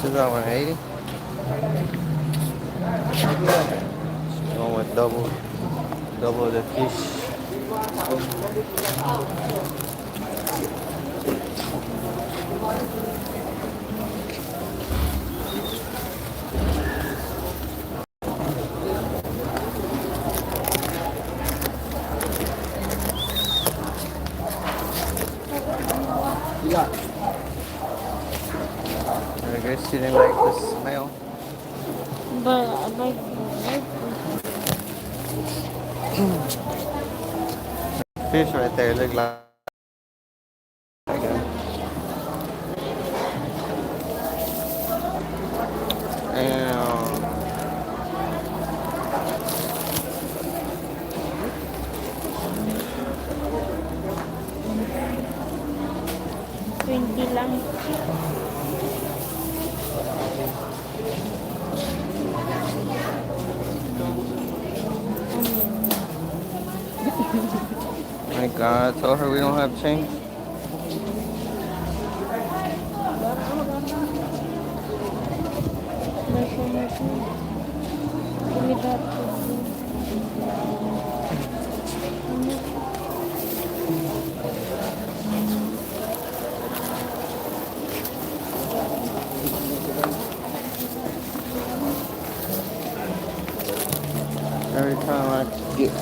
This is at 180. Going with double the fish. I guess you didn't like the smell. But I like Fish right there look like a, and 20 lang. my God, I told her we don't have change. Measure. Give me that.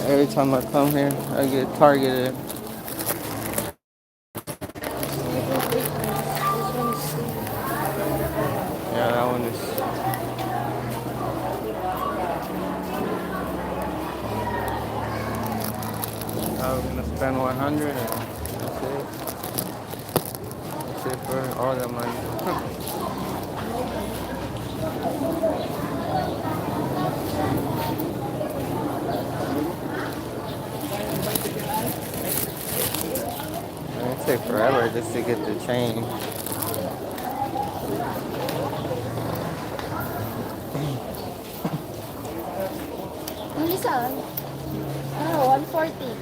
Every time I come here, I get targeted. Yeah, that one is. I was gonna spend 100 and that's it. That's it for all that money. It take forever just to get the chain. Ang isa, 140.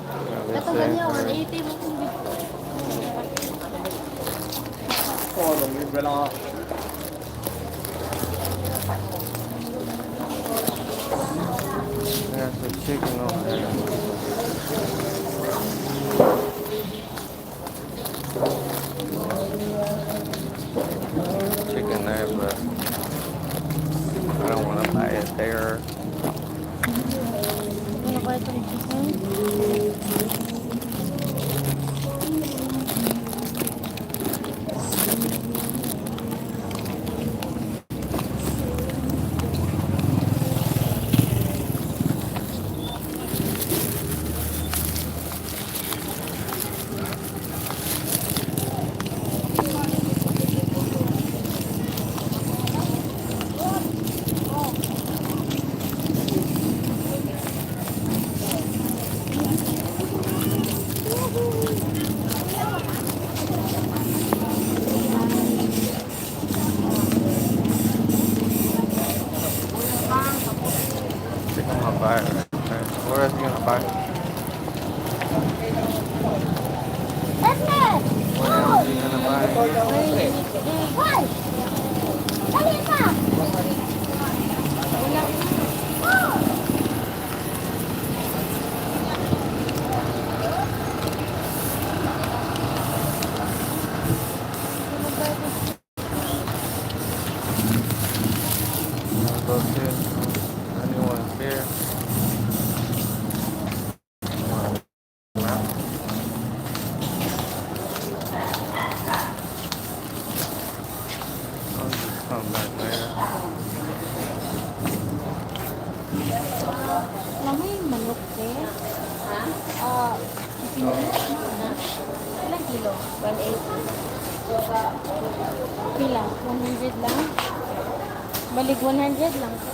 Ito ganyan, 180 mo kung dito. There's the chicken over there. Chicken there, but I don't want to buy it there. Ano ba itong chicken? I think I'm gonna buy it right there. What else you gonna buy? What else you gonna buy? Those here. Anyone here? I'll just come back later. Alam mo yung manok eh? Ilang kilo? 180. Pila? 100 lang? Balik 100 lang ko.